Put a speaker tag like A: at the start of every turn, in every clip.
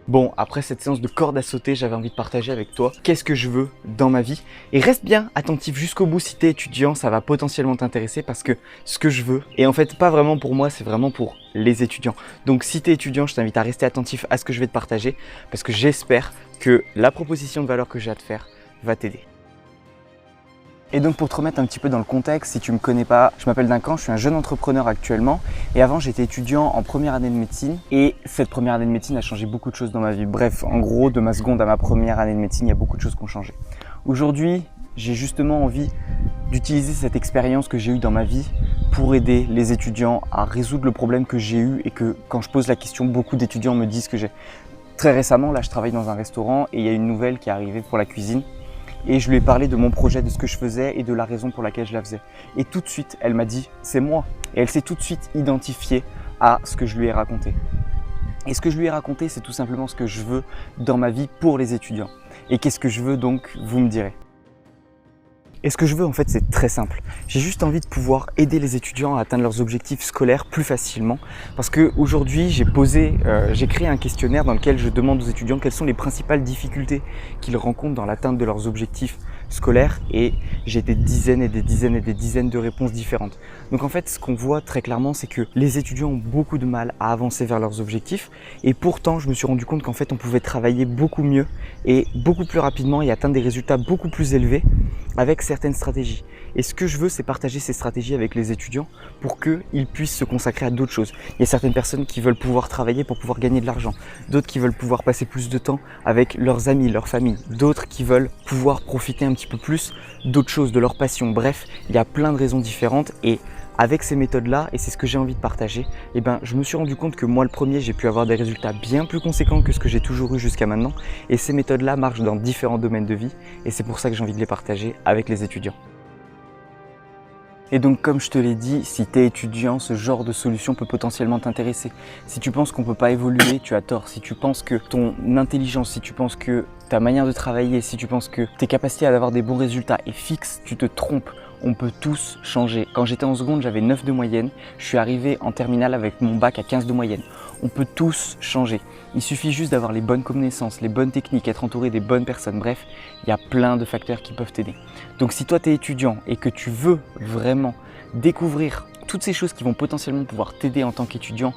A: Bon, après cette séance de corde à sauter, j'avais envie de partager avec toi qu'est-ce que je veux dans ma vie. Et reste bien attentif jusqu'au bout si t'es étudiant, ça va potentiellement t'intéresser parce que ce que je veux, et en fait pas vraiment pour moi, c'est vraiment pour les étudiants. Donc si t'es étudiant, je t'invite à rester attentif à ce que je vais te partager parce que j'espère que la proposition de valeur que j'ai à te faire va t'aider. Et donc pour te remettre un petit peu dans le contexte, si tu ne me connais pas, je m'appelle Duncan, je suis un jeune entrepreneur actuellement et avant j'étais étudiant en première année de médecine et cette première année de médecine a changé beaucoup de choses dans ma vie. Bref, en gros, de ma seconde à ma première année de médecine, il y a beaucoup de choses qui ont changé. Aujourd'hui, j'ai justement envie d'utiliser cette expérience que j'ai eue dans ma vie pour aider les étudiants à résoudre le problème que j'ai eu et que quand je pose la question, beaucoup d'étudiants me disent que j'ai. Très récemment, là je travaille dans un restaurant et il y a une nouvelle qui est arrivée pour la cuisine. Et je lui ai parlé de mon projet, de ce que je faisais et de la raison pour laquelle je la faisais. Et tout de suite, elle m'a dit « c'est moi ». Et elle s'est tout de suite identifiée à ce que je lui ai raconté. Et ce que je lui ai raconté, c'est tout simplement ce que je veux dans ma vie pour les étudiants. Et qu'est-ce que je veux donc, vous me direz. Et ce que je veux en fait, c'est très simple. J'ai juste envie de pouvoir aider les étudiants à atteindre leurs objectifs scolaires plus facilement. Parce qu'aujourd'hui, j'ai créé un questionnaire dans lequel je demande aux étudiants quelles sont les principales difficultés qu'ils rencontrent dans l'atteinte de leurs objectifs scolaires. Et j'ai des dizaines et des dizaines et des dizaines de réponses différentes. Donc en fait, ce qu'on voit très clairement, c'est que les étudiants ont beaucoup de mal à avancer vers leurs objectifs. Et pourtant, je me suis rendu compte qu'en fait, on pouvait travailler beaucoup mieux et beaucoup plus rapidement et atteindre des résultats beaucoup plus élevés avec certaines stratégies. Et ce que je veux, c'est partager ces stratégies avec les étudiants pour qu'ils puissent se consacrer à d'autres choses. Il y a certaines personnes qui veulent pouvoir travailler pour pouvoir gagner de l'argent, d'autres qui veulent pouvoir passer plus de temps avec leurs amis, leur famille, d'autres qui veulent pouvoir profiter un petit peu plus d'autres choses, de leur passion. Bref, il y a plein de raisons différentes et avec ces méthodes-là, et c'est ce que j'ai envie de partager, je me suis rendu compte que moi, le premier, j'ai pu avoir des résultats bien plus conséquents que ce que j'ai toujours eu jusqu'à maintenant. Et ces méthodes-là marchent dans différents domaines de vie et c'est pour ça que j'ai envie de les partager avec les étudiants. Et donc, comme je te l'ai dit, si tu es étudiant, ce genre de solution peut potentiellement t'intéresser. Si tu penses qu'on ne peut pas évoluer, tu as tort. Si tu penses que ton intelligence, si tu penses que ta manière de travailler, si tu penses que tes capacités à avoir des bons résultats est fixe, tu te trompes. On peut tous changer. Quand j'étais en seconde, j'avais 9 de moyenne. Je suis arrivé en terminale avec mon bac à 15 de moyenne. On peut tous changer. Il suffit juste d'avoir les bonnes connaissances, les bonnes techniques, être entouré des bonnes personnes. Bref, il y a plein de facteurs qui peuvent t'aider. Donc si toi tu es étudiant et que tu veux vraiment découvrir toutes ces choses qui vont potentiellement pouvoir t'aider en tant qu'étudiant,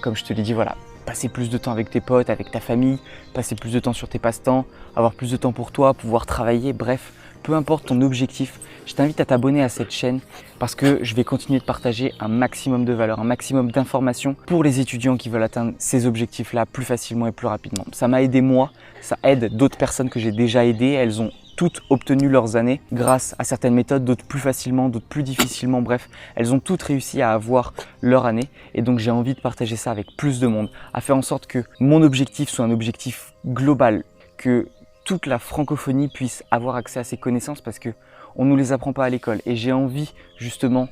A: comme je te l'ai dit, voilà, passer plus de temps avec tes potes, avec ta famille, passer plus de temps sur tes passe-temps, avoir plus de temps pour toi, pouvoir travailler, bref, peu importe ton objectif, je t'invite à t'abonner à cette chaîne parce que je vais continuer de partager un maximum de valeur, un maximum d'informations pour les étudiants qui veulent atteindre ces objectifs-là plus facilement et plus rapidement. Ça m'a aidé moi, ça aide d'autres personnes que j'ai déjà aidées, elles ont toutes obtenu leurs années grâce à certaines méthodes, d'autres plus facilement, d'autres plus difficilement, bref, elles ont toutes réussi à avoir leur année et donc j'ai envie de partager ça avec plus de monde, à faire en sorte que mon objectif soit un objectif global, que toute la francophonie puisse avoir accès à ces connaissances parce que on ne nous les apprend pas à l'école et j'ai envie justement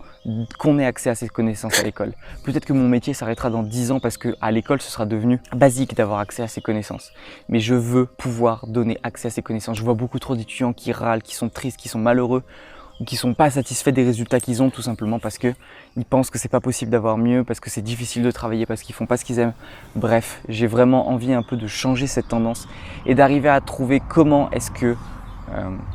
A: qu'on ait accès à ces connaissances à l'école. Peut-être que mon métier s'arrêtera dans 10 ans parce qu'à l'école ce sera devenu basique d'avoir accès à ces connaissances. Mais je veux pouvoir donner accès à ces connaissances. Je vois beaucoup trop d'étudiants qui râlent, qui sont tristes, qui sont malheureux ou qui ne sont pas satisfaits des résultats qu'ils ont tout simplement parce qu'ils pensent que c'est pas possible d'avoir mieux, parce que c'est difficile de travailler, parce qu'ils font pas ce qu'ils aiment. Bref, j'ai vraiment envie un peu de changer cette tendance et d'arriver à trouver comment est-ce que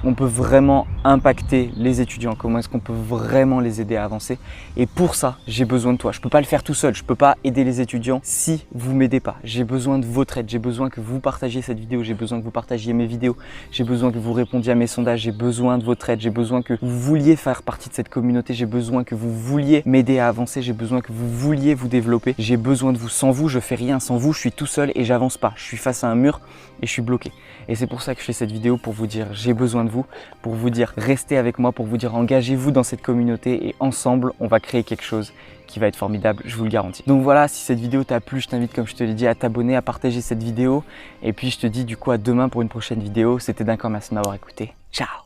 A: on peut vraiment impacter les étudiants, comment est-ce qu'on peut vraiment les aider à avancer. Et pour ça, j'ai besoin de toi. Je ne peux pas le faire tout seul, je ne peux pas aider les étudiants si vous ne m'aidez pas. J'ai besoin de votre aide, j'ai besoin que vous partagiez cette vidéo, j'ai besoin que vous partagiez mes vidéos, j'ai besoin que vous répondiez à mes sondages, j'ai besoin de votre aide, j'ai besoin que vous vouliez faire partie de cette communauté, j'ai besoin que vous vouliez m'aider à avancer, j'ai besoin que vous vouliez vous développer, j'ai besoin de vous. Sans vous, je fais rien, sans vous, je suis tout seul et j'avance pas. Je suis face à un mur et je suis bloqué. Et c'est pour ça que je fais cette vidéo, pour vous dire j'ai besoin de vous, pour vous dire restez avec moi, pour vous dire engagez-vous dans cette communauté et ensemble on va créer quelque chose qui va être formidable, je vous le garantis. Donc voilà, si cette vidéo t'a plu, je t'invite comme je te l'ai dit à t'abonner, à partager cette vidéo et puis je te dis du coup à demain pour une prochaine vidéo. C'était Duncan, merci de m'avoir écouté. Ciao.